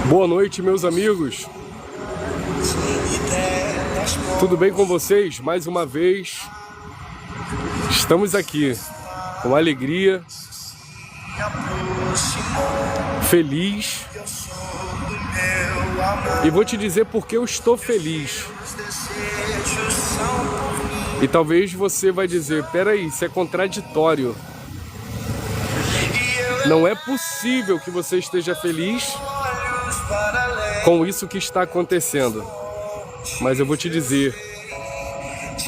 Boa noite, meus amigos. Tudo bem com vocês? Mais uma vez, estamos aqui com alegria, feliz. E vou te dizer por que eu estou feliz. E talvez você vai dizer, peraí, isso é contraditório. Não é possível que você esteja feliz com isso que está acontecendo. Mas eu vou te dizer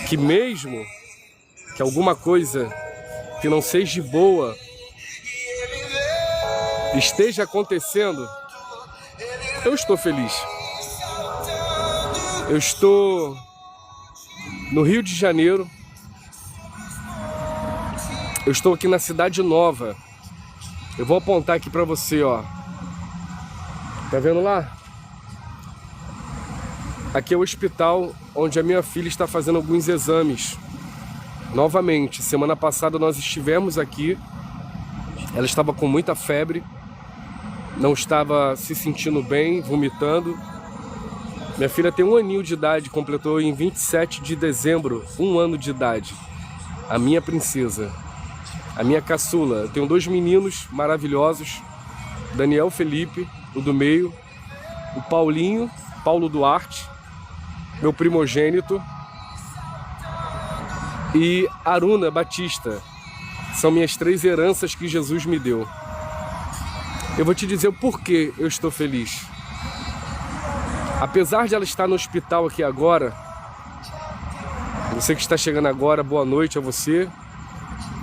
que mesmo que alguma coisa que não seja boa esteja acontecendo, eu estou feliz. Eu estou no Rio de Janeiro. Eu estou aqui na Cidade Nova. Eu vou apontar aqui para você, ó. Tá vendo lá? Aqui é o hospital onde a minha filha está fazendo alguns exames. Novamente, semana passada nós estivemos aqui. Ela estava com muita febre. Não estava se sentindo bem, vomitando. Minha filha tem 1 aninho de idade, completou em 27 de dezembro, 1 ano de idade. A minha princesa, a minha caçula. Eu tenho 2 meninos maravilhosos, Daniel Felipe, o do meio, o Paulinho, Paulo Duarte, meu primogênito, e Aruna Batista. São minhas 3 heranças que Jesus me deu. Eu vou te dizer o porquê eu estou feliz. Apesar de ela estar no hospital aqui agora, você que está chegando agora, boa noite a você.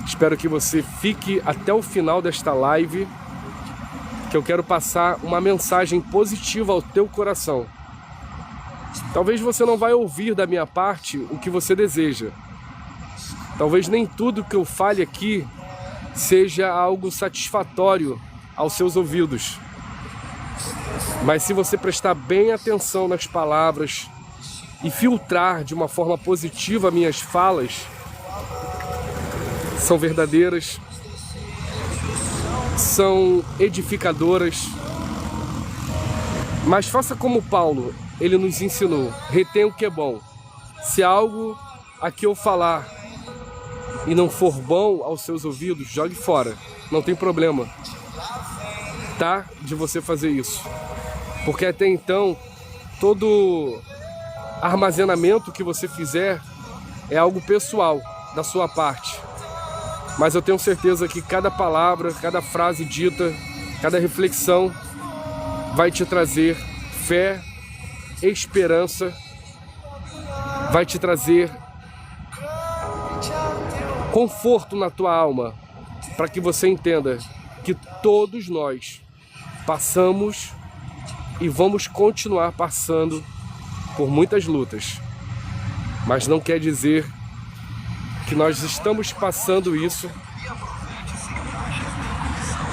Espero que você fique até o final desta live, que eu quero passar uma mensagem positiva ao teu coração. Talvez você não vai ouvir da minha parte o que você deseja. Talvez nem tudo que eu fale aqui seja algo satisfatório aos seus ouvidos. Mas se você prestar bem atenção nas palavras e filtrar de uma forma positiva minhas falas, são verdadeiras, são edificadoras. Mas faça como Paulo, ele nos ensinou, retém o que é bom. Se algo aqui eu falar e não for bom aos seus ouvidos, jogue fora, não tem problema, tá? De você fazer isso. Porque até então, todo armazenamento que você fizer é algo pessoal da sua parte. Mas eu tenho certeza que cada palavra, cada frase dita, cada reflexão vai te trazer fé, esperança, vai te trazer conforto na tua alma, para que você entenda que todos nós passamos e vamos continuar passando por muitas lutas, mas não quer dizer que nós estamos passando isso.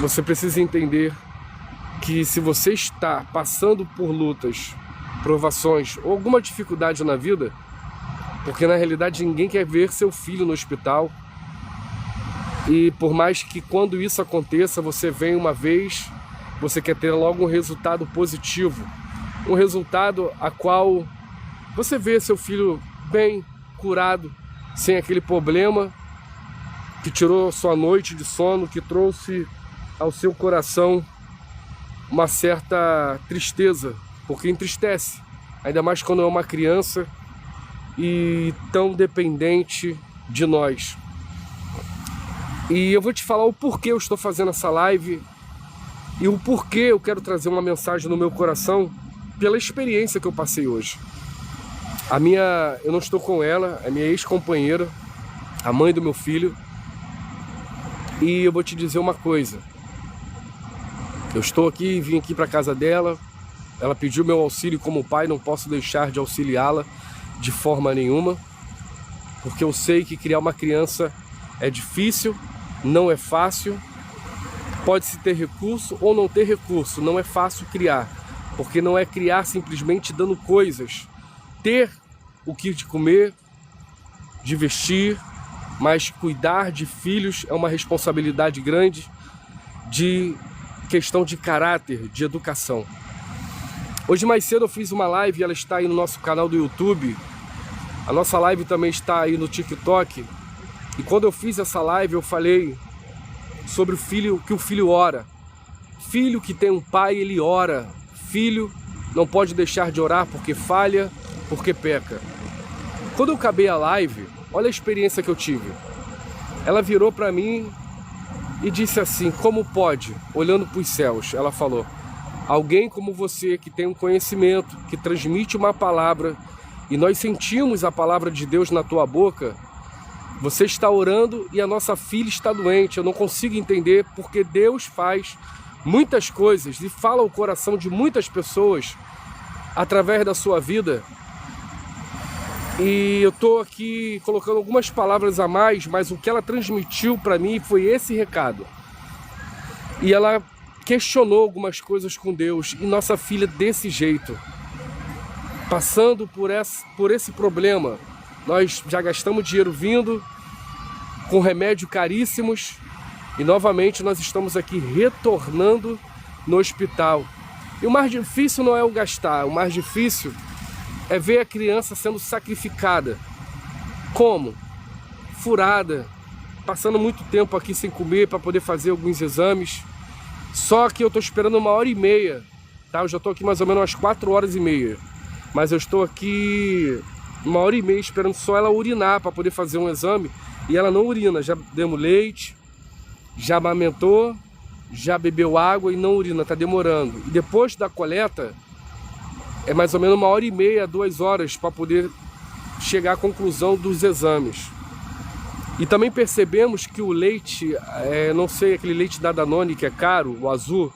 Você precisa entender que se você está passando por lutas, provações ou alguma dificuldade na vida, porque na realidade ninguém quer ver seu filho no hospital, e por mais que quando isso aconteça, você venha uma vez, você quer ter logo um resultado positivo, um resultado a qual você vê seu filho bem, curado, sem aquele problema que tirou sua noite de sono, que trouxe ao seu coração uma certa tristeza, porque entristece, ainda mais quando é uma criança e tão dependente de nós. E eu vou te falar o porquê eu estou fazendo essa live e o porquê eu quero trazer uma mensagem no meu coração pela experiência que eu passei hoje. Eu não estou com ela, é minha ex-companheira, a mãe do meu filho. E eu vou te dizer uma coisa. Eu estou aqui, vim aqui para casa dela. Ela pediu meu auxílio como pai, não posso deixar de auxiliá-la de forma nenhuma, porque eu sei que criar uma criança é difícil, não é fácil. Pode-se ter recurso ou não ter recurso, não é fácil criar, porque não é criar simplesmente dando coisas. Ter o que de comer, de vestir, mas cuidar de filhos é uma responsabilidade grande, de questão de caráter, de educação. Hoje mais cedo eu fiz uma live, ela está aí no nosso canal do YouTube. A nossa live também está aí no TikTok. E quando eu fiz essa live eu falei sobre o filho, que o filho ora. Filho que tem um pai, ele ora. Filho não pode deixar de orar porque falha, porque peca. Quando eu acabei a live, olha a experiência que eu tive. Ela virou para mim e disse assim: como pode? Olhando para os céus, ela falou: alguém como você que tem um conhecimento, que transmite uma palavra, e nós sentimos a palavra de Deus na tua boca, você está orando e a nossa filha está doente. Eu não consigo entender porque Deus faz muitas coisas e fala ao coração de muitas pessoas através da sua vida. E eu estou aqui colocando algumas palavras a mais, mas o que ela transmitiu para mim foi esse recado. E ela questionou algumas coisas com Deus, e nossa filha desse jeito, passando por esse problema. Nós já gastamos dinheiro vindo, com remédios caríssimos, e novamente nós estamos aqui retornando no hospital. E o mais difícil não é o gastar, o mais difícil é ver a criança sendo sacrificada. Como? Furada, passando muito tempo aqui sem comer para poder fazer alguns exames. Só que eu estou esperando 1h30, tá? Eu já estou aqui mais ou menos umas 4h30. Mas eu estou aqui 1h30 esperando só ela urinar para poder fazer um exame. E ela não urina, já demos leite, já amamentou, já bebeu água e não urina, está demorando. E depois da coleta, é mais ou menos 1h30, 2 horas para poder chegar à conclusão dos exames. E também percebemos que o leite, não sei, aquele leite da Danone que é caro, o azul,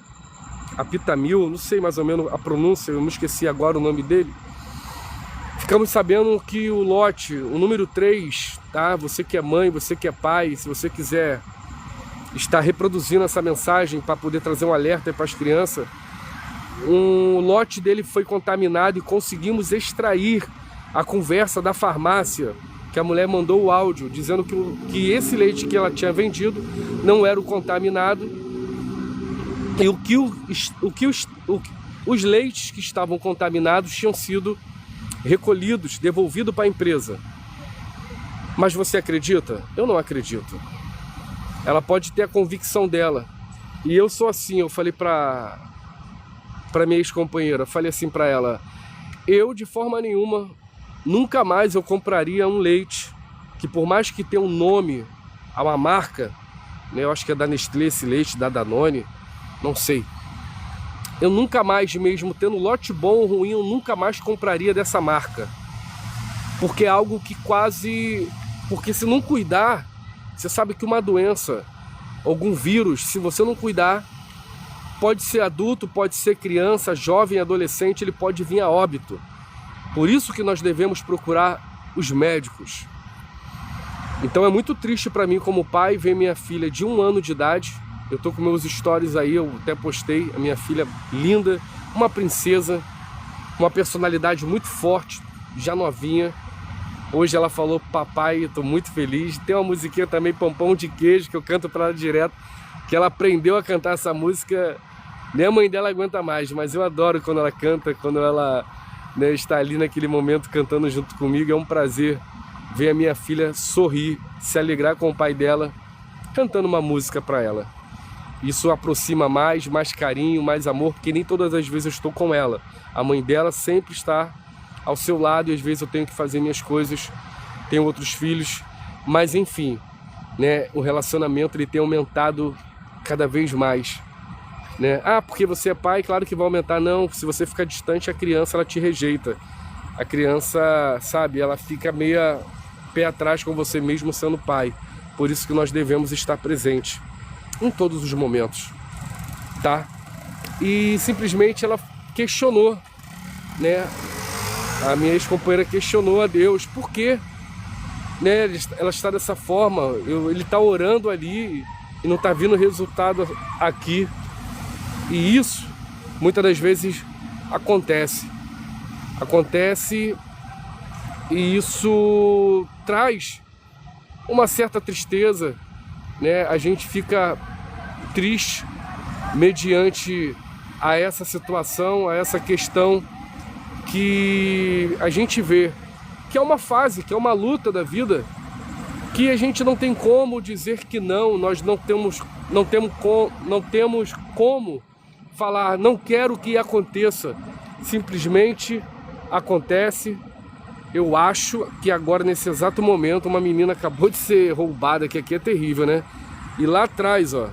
Apitamil, não sei mais ou menos a pronúncia, eu me esqueci agora o nome dele. Ficamos sabendo que o lote, o número 3, tá? Você que é mãe, você que é pai, se você quiser estar reproduzindo essa mensagem para poder trazer um alerta para as crianças, um lote dele foi contaminado e conseguimos extrair a conversa da farmácia, que a mulher mandou o áudio dizendo que esse leite que ela tinha vendido não era o contaminado, e os leites que estavam contaminados tinham sido recolhidos, devolvidos para a empresa. Mas você acredita? Eu não acredito. Ela pode ter a convicção dela, e eu sou assim. Eu falei para minha ex-companheira, falei assim para ela: eu de forma nenhuma, nunca mais eu compraria um leite que, por mais que tenha um nome, a uma marca, né, eu acho que é da Nestlé esse leite, da Danone, não sei, eu nunca mais, mesmo tendo lote bom ou ruim, eu nunca mais compraria dessa marca, porque é algo que porque se não cuidar, você sabe que uma doença, algum vírus, se você não cuidar, pode ser adulto, pode ser criança, jovem, adolescente, ele pode vir a óbito. Por isso que nós devemos procurar os médicos. Então é muito triste para mim como pai ver minha filha de 1 ano de idade. Eu tô com meus stories aí, eu até postei, a minha filha linda, uma princesa, uma personalidade muito forte, já novinha. Hoje ela falou: papai, eu tô muito feliz. Tem uma musiquinha também, Pão de Queijo, que eu canto para ela direto, que ela aprendeu a cantar essa música. Nem a mãe dela aguenta mais, mas eu adoro quando ela canta, quando ela, né, está ali naquele momento cantando junto comigo. É um prazer ver a minha filha sorrir, se alegrar com o pai dela, cantando uma música para ela. Isso aproxima mais carinho, mais amor, porque nem todas as vezes eu estou com ela. A mãe dela sempre está ao seu lado e às vezes eu tenho que fazer minhas coisas, tenho outros filhos, mas enfim, né, o relacionamento ele tem aumentado cada vez mais, né? Ah, porque você é pai, claro que vai aumentar. Não, se você ficar distante, a criança ela te rejeita. A criança, sabe, ela fica meio pé atrás com você mesmo sendo pai. Por isso que nós devemos estar presentes em todos os momentos, tá? E simplesmente ela questionou, né? A minha ex-companheira questionou a Deus, por quê? Né? Ela está dessa forma, ele está orando ali e não está vindo resultado aqui. E isso, muitas das vezes, acontece, e isso traz uma certa tristeza, né? A gente fica triste mediante a essa situação, a essa questão que a gente vê, que é uma fase, que é uma luta da vida, que a gente não tem como dizer que não, nós não temos como falar, não quero que aconteça, simplesmente acontece. Eu acho que agora, nesse exato momento, uma menina acabou de ser roubada, que aqui é terrível, né? E lá atrás, ó,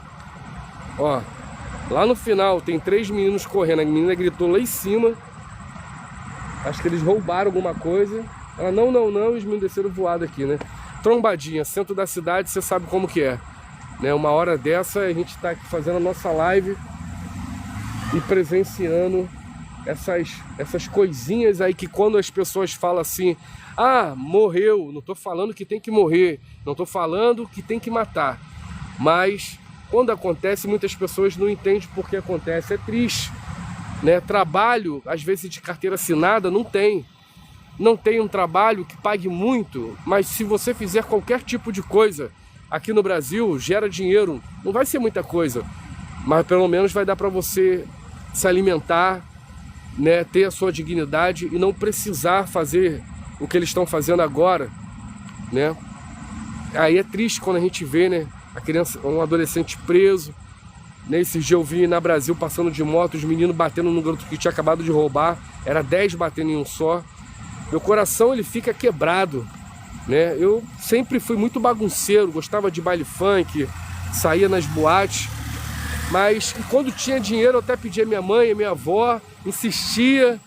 lá no final tem 3 meninos correndo, a menina gritou lá em cima, acho que eles roubaram alguma coisa. Ela, não, e os meninos desceram voado aqui, né? Trombadinha, centro da cidade, você sabe como que é, né? Uma hora dessa a gente tá aqui fazendo a nossa live e presenciando essas coisinhas aí que quando as pessoas falam assim, ah, morreu, não tô falando que tem que morrer, não tô falando que tem que matar, mas quando acontece muitas pessoas não entendem por que acontece, é triste, né? Trabalho, às vezes de carteira assinada, não tem um trabalho que pague muito, mas se você fizer qualquer tipo de coisa aqui no Brasil, gera dinheiro, não vai ser muita coisa, mas pelo menos vai dar para você se alimentar, né, ter a sua dignidade e não precisar fazer o que eles estão fazendo agora, né? Aí é triste quando a gente vê, né, a criança, um adolescente preso, né? Esses dias eu vi na Brasil passando de moto, os meninos batendo no garoto que tinha acabado de roubar, era 10 batendo em um só. Meu coração ele fica quebrado, né? Eu sempre fui muito bagunceiro, gostava de baile funk, saía nas boates, mas quando tinha dinheiro eu até pedia minha mãe, minha avó, insistia,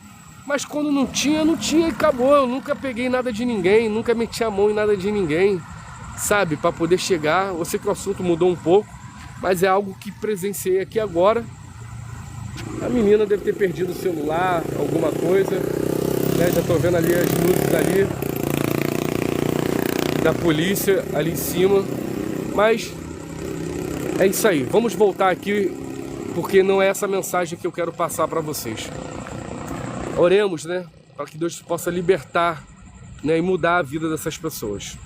mas quando não tinha e acabou. Eu nunca peguei nada de ninguém, nunca meti a mão em nada de ninguém, sabe? Para poder chegar, eu sei que o assunto mudou um pouco, mas é algo que presenciei aqui agora. A menina deve ter perdido o celular, alguma coisa, né? Já tô vendo ali as luzes ali da polícia ali em cima, mas é isso aí. Vamos voltar aqui, porque não é essa mensagem que eu quero passar para vocês. Oremos, né? Para que Deus possa libertar, né? E mudar a vida dessas pessoas.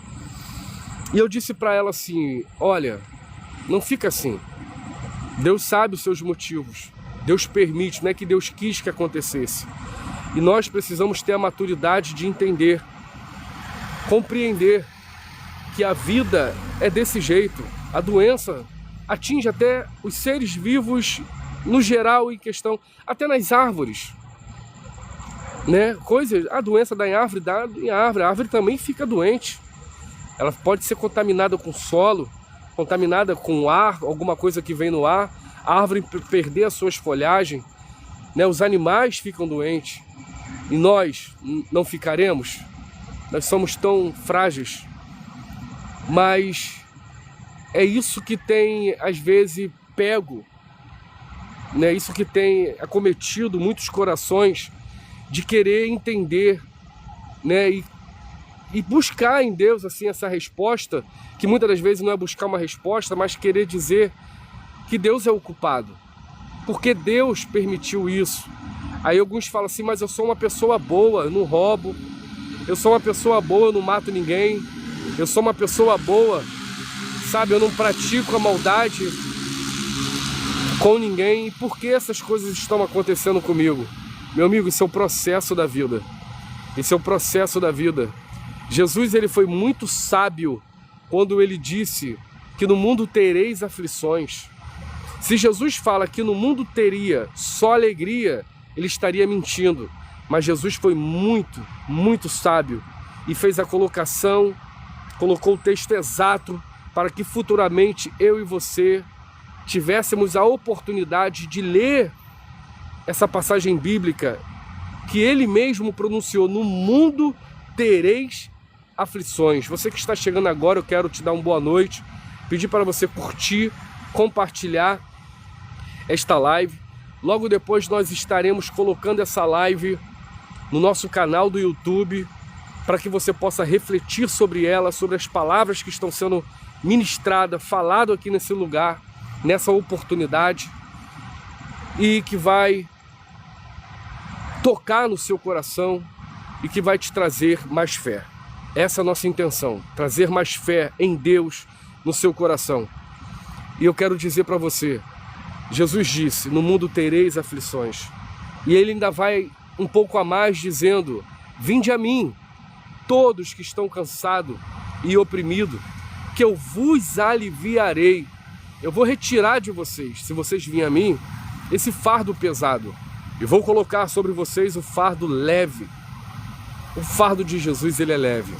E eu disse para ela assim, olha, não fica assim. Deus sabe os seus motivos. Deus permite, não é que Deus quis que acontecesse. E nós precisamos ter a maturidade de entender, compreender que a vida é desse jeito. A doença atinge até os seres vivos no geral, em questão, até nas árvores, né? A doença dá em árvore, a árvore também fica doente. Ela pode ser contaminada com solo, contaminada com ar, alguma coisa que vem no ar, a árvore perder as suas folhagens, né? Os animais ficam doentes. E nós não ficaremos? Nós somos tão frágeis. Mas é isso que tem, às vezes, pego, né? Isso que tem acometido muitos corações, de querer entender, né? E buscar em Deus assim, essa resposta, que muitas das vezes não é buscar uma resposta, mas querer dizer que Deus é o culpado, porque Deus permitiu isso. Aí alguns falam assim, mas eu sou uma pessoa boa, eu não roubo, eu sou uma pessoa boa, eu não mato ninguém, eu sou uma pessoa boa, sabe, eu não pratico a maldade com ninguém. E por que essas coisas estão acontecendo comigo? Meu amigo, isso é o processo da vida. Esse é o processo da vida. Jesus, ele foi muito sábio quando ele disse que no mundo tereis aflições. Se Jesus fala que no mundo teria só alegria, ele estaria mentindo. Mas Jesus foi muito, muito sábio e fez a colocação, colocou o texto exato para que futuramente eu e você tivéssemos a oportunidade de ler essa passagem bíblica que ele mesmo pronunciou: no mundo tereis aflições. Você que está chegando agora, eu quero te dar uma boa noite, pedir para você curtir, compartilhar esta live. Logo depois nós estaremos colocando essa live no nosso canal do YouTube, para que você possa refletir sobre ela, sobre as palavras que estão sendo ministradas, falado aqui nesse lugar, nessa oportunidade, e que vai tocar no seu coração e que vai te trazer mais fé. Essa é a nossa intenção, trazer mais fé em Deus no seu coração. E eu quero dizer para você, Jesus disse, no mundo tereis aflições. E ele ainda vai um pouco a mais dizendo, vinde a mim, todos que estão cansados e oprimidos, que eu vos aliviarei. Eu vou retirar de vocês, se vocês virem a mim, esse fardo pesado. E vou colocar sobre vocês o fardo leve. O fardo de Jesus, ele é leve.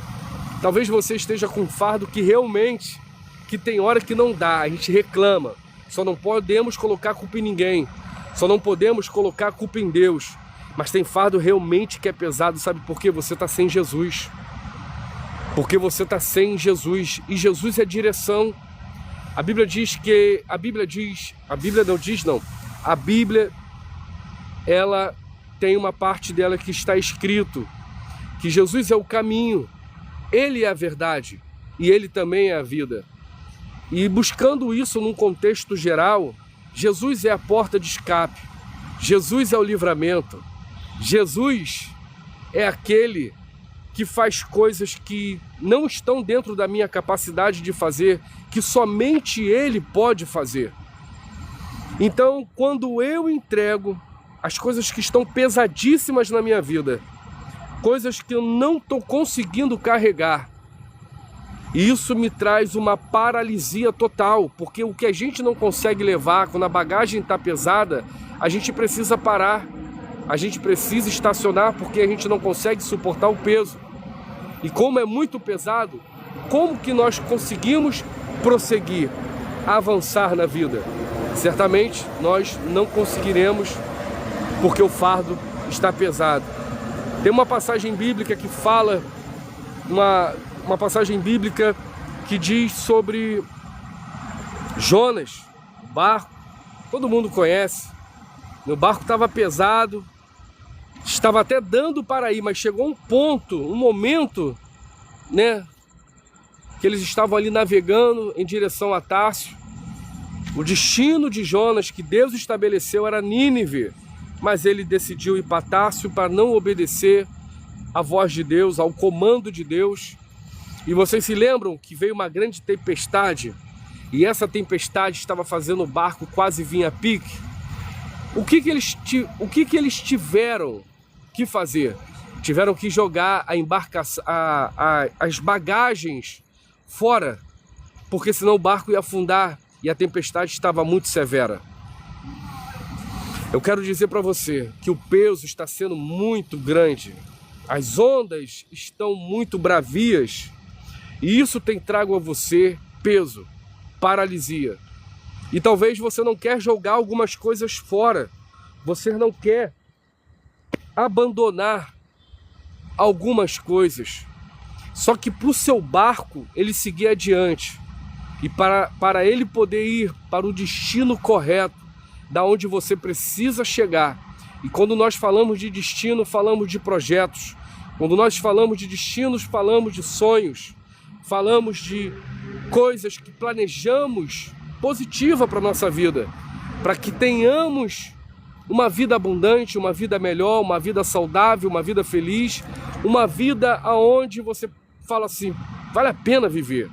Talvez você esteja com um fardo que realmente, que tem hora que não dá, a gente reclama. Só não podemos colocar culpa em ninguém. Só não podemos colocar culpa em Deus. Mas tem fardo realmente que é pesado, sabe por quê? Você está sem Jesus. Porque você está sem Jesus. E Jesus é direção. A Bíblia ela tem uma parte dela que está escrito que Jesus é o caminho, Ele é a verdade e Ele também é a vida. E buscando isso num contexto geral, Jesus é a porta de escape, Jesus é o livramento, Jesus é aquele que faz coisas que não estão dentro da minha capacidade de fazer, que somente Ele pode fazer. Então, quando eu entrego as coisas que estão pesadíssimas na minha vida, coisas que eu não estou conseguindo carregar, isso me traz uma paralisia total, porque o que a gente não consegue levar, quando a bagagem está pesada, a gente precisa parar, a gente precisa estacionar, porque a gente não consegue suportar o peso. E como é muito pesado, como que nós conseguimos prosseguir, avançar na vida? Certamente nós não conseguiremos, porque o fardo está pesado. Tem uma passagem bíblica que fala, uma passagem bíblica que diz sobre Jonas, o barco, todo mundo conhece. O barco estava pesado, estava até dando para ir, mas chegou um ponto, um momento, né, que eles estavam ali navegando em direção a Társio. O destino de Jonas que Deus estabeleceu era Nínive, mas ele decidiu ir para Társio para não obedecer à voz de Deus, ao comando de Deus. E vocês se lembram que veio uma grande tempestade e essa tempestade estava fazendo o barco quase vir a pique? O que que eles tiveram que fazer? Tiveram que jogar a embarcação, as bagagens fora, porque senão o barco ia afundar e a tempestade estava muito severa. Eu quero dizer para você que o peso está sendo muito grande, as ondas estão muito bravias e isso tem trago a você peso, paralisia. E talvez você não quer jogar algumas coisas fora, você não quer abandonar algumas coisas, só que para o seu barco ele seguir adiante e para ele poder ir para o destino correto, da onde você precisa chegar. E quando nós falamos de destino, falamos de projetos. Quando nós falamos de destinos, falamos de sonhos. Falamos de coisas que planejamos positiva para a nossa vida, para que tenhamos uma vida abundante, uma vida melhor, uma vida saudável, uma vida feliz, uma vida onde você fala assim, vale a pena viver.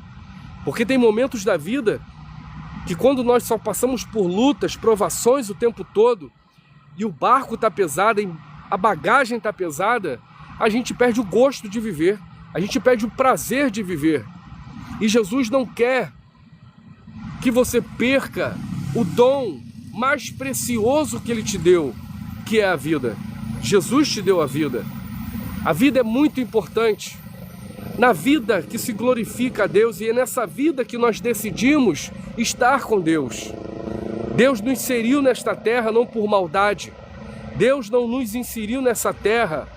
Porque tem momentos da vida que quando nós só passamos por lutas, provações o tempo todo, e o barco está pesado, a bagagem está pesada, a gente perde o gosto de viver, a gente perde o prazer de viver. E Jesus não quer que você perca o dom mais precioso que Ele te deu, que é a vida. Jesus te deu a vida. A vida é muito importante. Na vida que se glorifica a Deus, e é nessa vida que nós decidimos estar com Deus. Deus nos inseriu nesta terra não por maldade. Deus não nos inseriu nessa terra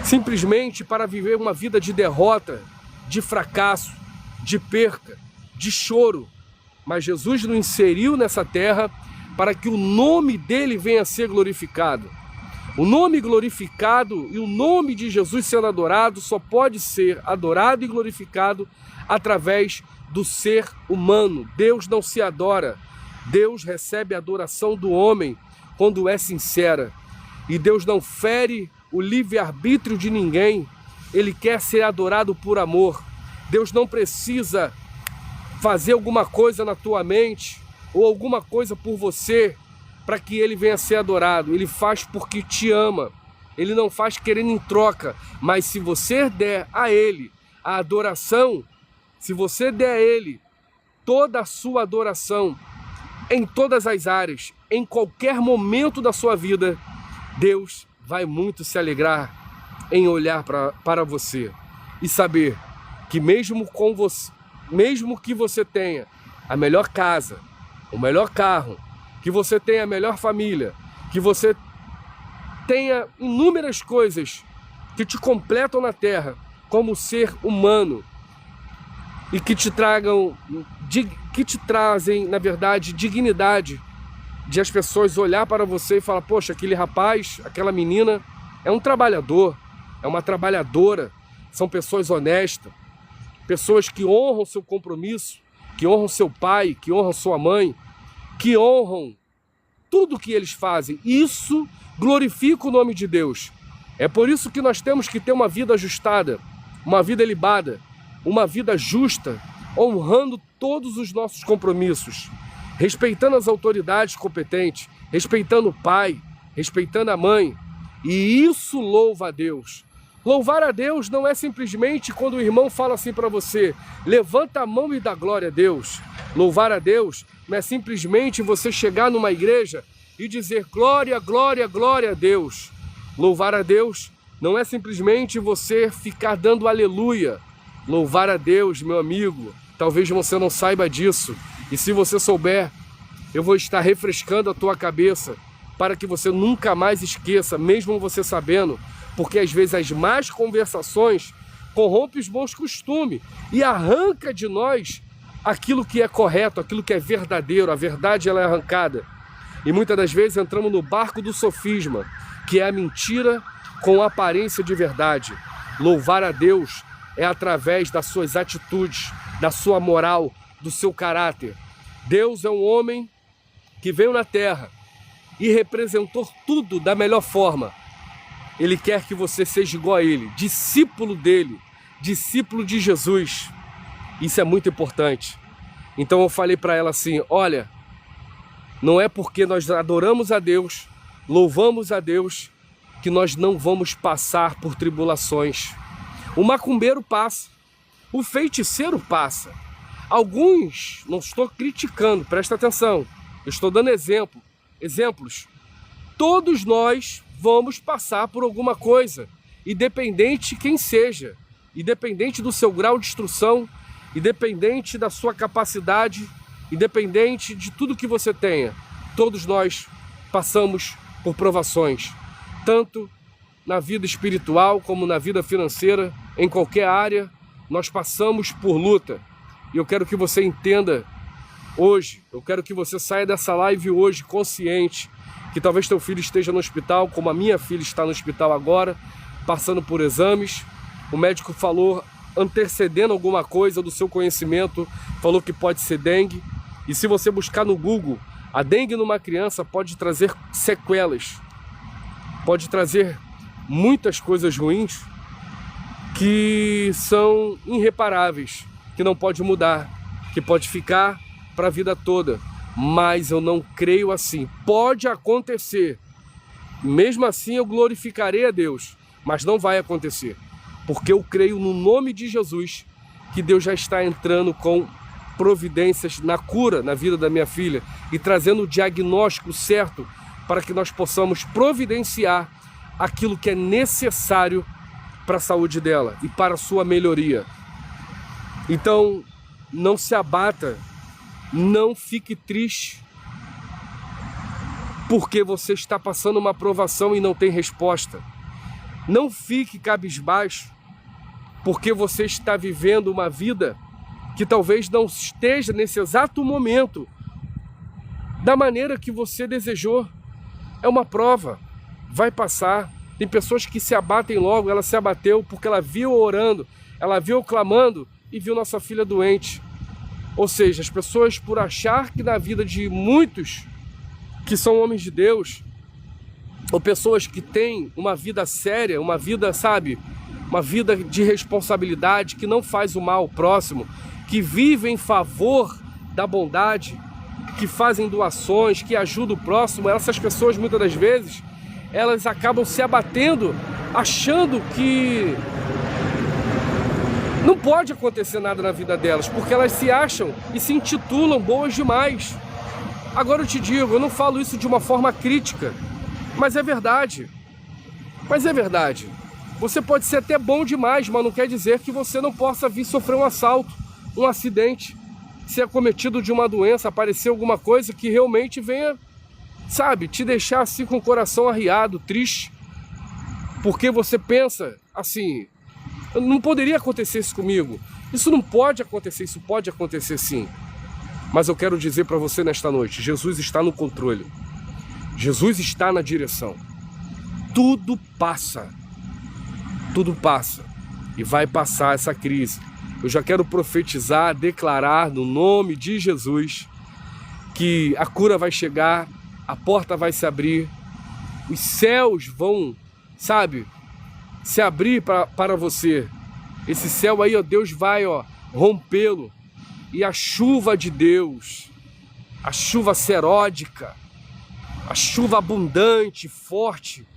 simplesmente para viver uma vida de derrota, de fracasso, de perca, de choro. Mas Jesus nos inseriu nessa terra para que o nome dele venha a ser glorificado. O nome glorificado e o nome de Jesus sendo adorado só pode ser adorado e glorificado através do ser humano. Deus não se adora. Deus recebe a adoração do homem quando é sincera. E Deus não fere o livre-arbítrio de ninguém. Ele quer ser adorado por amor. Deus não precisa fazer alguma coisa na tua mente ou alguma coisa por você para que Ele venha ser adorado. Ele faz porque te ama. Ele não faz querendo em troca. Mas se você der a Ele a adoração, se você der a Ele toda a sua adoração, em todas as áreas, em qualquer momento da sua vida, Deus vai muito se alegrar em olhar para você e saber que mesmo que você tenha a melhor casa, o melhor carro, que você tenha a melhor família, que você tenha inúmeras coisas que te completam na terra como ser humano e que te trazem, na verdade, dignidade de as pessoas olhar para você e falar: poxa, aquele rapaz, aquela menina é um trabalhador, é uma trabalhadora, são pessoas honestas, pessoas que honram seu compromisso, que honram seu pai, que honram sua mãe, que honram tudo que eles fazem. Isso glorifica o nome de Deus. É por isso que nós temos que ter uma vida ajustada, uma vida ilibada, uma vida justa, honrando todos os nossos compromissos, respeitando as autoridades competentes, respeitando o pai, respeitando a mãe. E isso louva a Deus. Louvar a Deus não é simplesmente quando o irmão fala assim para você: levanta a mão e dá glória a Deus. Louvar a Deus não é simplesmente você chegar numa igreja e dizer glória, glória, glória a Deus. Louvar a Deus não é simplesmente você ficar dando aleluia. Louvar a Deus, meu amigo, talvez você não saiba disso. E se você souber, eu vou estar refrescando a tua cabeça para que você nunca mais esqueça, mesmo você sabendo, porque às vezes as más conversações corrompem os bons costumes e arranca de nós aquilo que é correto, aquilo que é verdadeiro. A verdade, ela é arrancada. E muitas das vezes entramos no barco do sofisma, que é a mentira com aparência de verdade. Louvar a Deus é através das suas atitudes, da sua moral, do seu caráter. Deus é um homem que veio na terra e representou tudo da melhor forma. Ele quer que você seja igual a Ele, discípulo dele, discípulo de Jesus. Isso é muito importante. Então eu falei para ela assim: olha, não é porque nós adoramos a Deus, louvamos a Deus, que nós não vamos passar por tribulações. O macumbeiro passa, o feiticeiro passa. Alguns, não estou criticando, presta atenção, eu estou dando exemplos. Todos nós vamos passar por alguma coisa, independente de quem seja, independente do seu grau de instrução, independente da sua capacidade, independente de tudo que você tenha. Todos nós passamos por provações, tanto na vida espiritual como na vida financeira, em qualquer área, nós passamos por luta. E eu quero que você entenda hoje, eu quero que você saia dessa live hoje consciente que talvez teu filho esteja no hospital, como a minha filha está no hospital agora, passando por exames. O médico falou, antecedendo alguma coisa do seu conhecimento, falou que pode ser dengue. E se você buscar no Google, a dengue numa criança pode trazer sequelas, pode trazer muitas coisas ruins que são irreparáveis, que não pode mudar, que pode ficar para a vida toda. Mas eu não creio assim. Pode acontecer, mesmo assim eu glorificarei a Deus, mas não vai acontecer, porque eu creio no nome de Jesus que Deus já está entrando com providências na cura na vida da minha filha e trazendo o diagnóstico certo para que nós possamos providenciar aquilo que é necessário para a saúde dela e para a sua melhoria. Então, não se abata, não fique triste, porque você está passando uma provação e não tem resposta. Não fique cabisbaixo, porque você está vivendo uma vida que talvez não esteja nesse exato momento da maneira que você desejou. É uma prova, vai passar. Tem pessoas que se abatem logo. Ela se abateu porque ela viu orando, ela viu clamando e viu nossa filha doente. Ou seja, as pessoas, por achar que na vida de muitos que são homens de Deus, ou pessoas que têm uma vida séria, uma vida, sabe, uma vida de responsabilidade, que não faz o mal ao próximo, que vive em favor da bondade, que fazem doações, que ajudam o próximo, essas pessoas muitas das vezes, elas acabam se abatendo, achando que não pode acontecer nada na vida delas, porque elas se acham e se intitulam boas demais. Agora eu te digo, eu não falo isso de uma forma crítica, mas é verdade. Mas é verdade. Você pode ser até bom demais, mas não quer dizer que você não possa vir sofrer um assalto, um acidente, ser acometido de uma doença, aparecer alguma coisa que realmente venha, sabe, te deixar assim com o coração arriado, triste, porque você pensa assim, não poderia acontecer isso comigo, isso não pode acontecer, isso pode acontecer sim. Mas eu quero dizer para você nesta noite, Jesus está no controle, Jesus está na direção, tudo passa e vai passar essa crise. Eu já quero profetizar, declarar no nome de Jesus que a cura vai chegar, a porta vai se abrir, os céus vão, sabe, se abrir para você. Esse céu aí, ó, Deus vai, ó, rompê-lo. E a chuva de Deus, a chuva seródica, a chuva abundante, forte,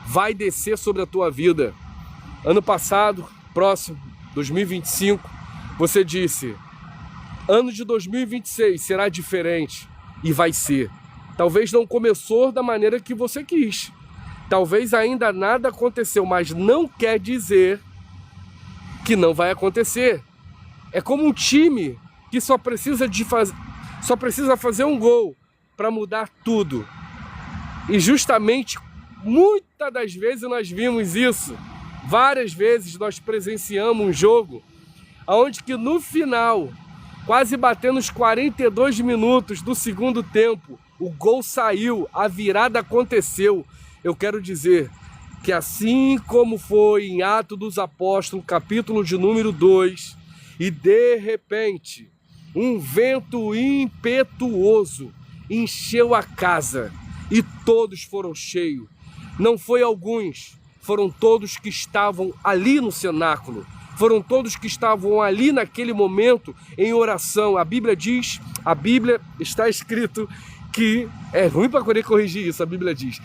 vai descer sobre a tua vida. Ano passado, próximo, 2025, você disse, ano de 2026 será diferente, e vai ser. Talvez não começou da maneira que você quis, talvez ainda nada aconteceu, mas não quer dizer que não vai acontecer. É como um time que só precisa fazer um gol para mudar tudo. E justamente, muitas das vezes nós vimos isso, várias vezes nós presenciamos um jogo onde que no final, quase batendo os 42 minutos do segundo tempo, o gol saiu, a virada aconteceu. Eu quero dizer que assim como foi em Atos dos Apóstolos, capítulo de número 2, e de repente, um vento impetuoso encheu a casa e todos foram cheios. Não foi alguns, foram todos que estavam ali no cenáculo. Foram todos que estavam ali naquele momento em oração. A Bíblia diz, a Bíblia está escrito que... É ruim para poder corrigir isso, a Bíblia diz.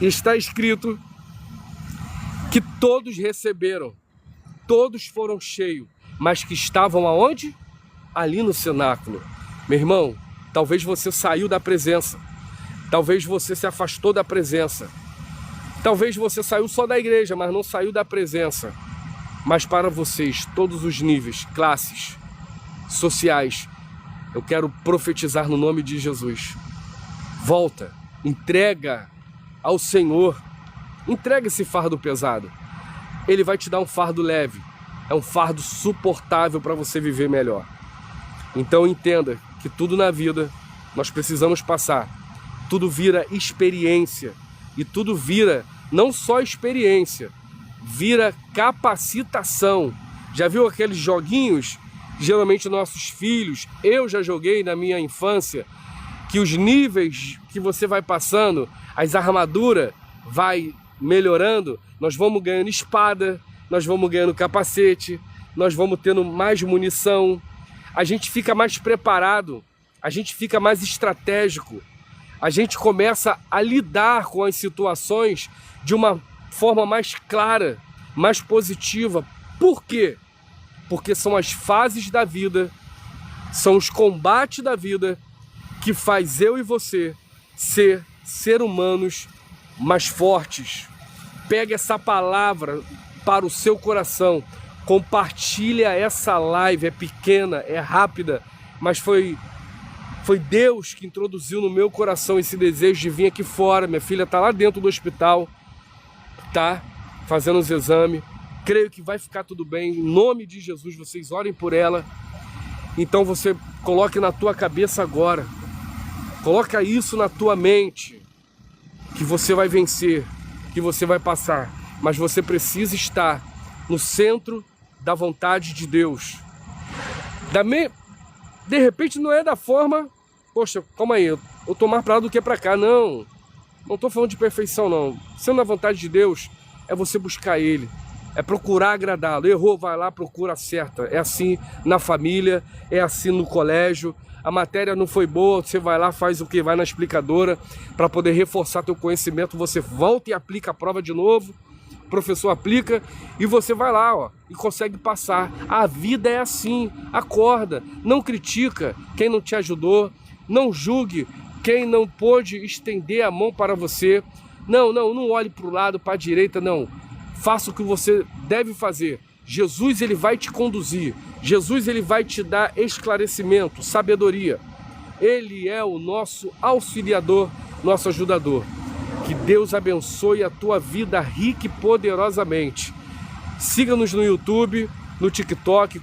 Está escrito que todos receberam, todos foram cheios, mas que estavam aonde? Ali no cenáculo. Meu irmão, talvez você saiu da presença, talvez você se afastou da presença, talvez você saiu só da igreja, mas não saiu da presença. Mas para vocês, todos os níveis, classes, sociais, eu quero profetizar no nome de Jesus. Volta, entrega ao Senhor, entrega esse fardo pesado. Ele vai te dar um fardo leve, é um fardo suportável para você viver melhor. Então entenda que tudo na vida nós precisamos passar. Tudo vira experiência e tudo vira não só experiência, vira capacitação. Já viu aqueles joguinhos? Geralmente nossos filhos, eu já joguei na minha infância, que os níveis que você vai passando, as armaduras vai melhorando, nós vamos ganhando espada, nós vamos ganhando capacete, nós vamos tendo mais munição, a gente fica mais preparado, a gente fica mais estratégico, a gente começa a lidar com as situações de uma forma mais clara, mais positiva. Por quê? Porque são as fases da vida, são os combates da vida que faz eu e você ser humanos mais fortes. Pega essa palavra para o seu coração, compartilha essa live, é pequena, é rápida, mas foi Deus que introduziu no meu coração esse desejo de vir aqui fora. Minha filha está lá dentro do hospital, tá fazendo os exames, creio que vai ficar tudo bem, em nome de Jesus, vocês orem por ela. Então você coloque na tua cabeça agora, coloca isso na tua mente, que você vai vencer, que você vai passar, mas você precisa estar no centro da vontade de Deus. De repente não é da forma, poxa, calma aí, eu tô mais pra lá do que pra cá, não tô falando de perfeição não, sendo na vontade de Deus, é você buscar Ele, é procurar agradá-lo. Errou, vai lá, procura, acerta. É assim na família, é assim no colégio. A matéria não foi boa, você vai lá, faz o que? Vai na explicadora para poder reforçar teu conhecimento. Você volta e aplica a prova de novo. O professor aplica e você vai lá, ó, e consegue passar. A vida é assim. Acorda, não critica quem não te ajudou, não julgue quem não pôde estender a mão para você. Não olhe para o lado, para a direita, não. Faça o que você deve fazer. Jesus, ele vai te conduzir. Jesus, ele vai te dar esclarecimento, sabedoria. Ele é o nosso auxiliador, nosso ajudador. Que Deus abençoe a tua vida rica e poderosamente. Siga-nos no YouTube, no TikTok,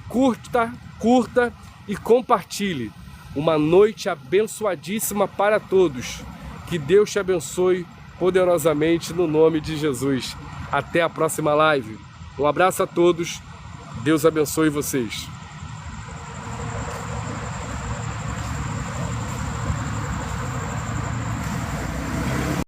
curta e compartilhe. Uma noite abençoadíssima para todos. Que Deus te abençoe poderosamente no nome de Jesus. Até a próxima live. Um abraço a todos. Deus abençoe vocês.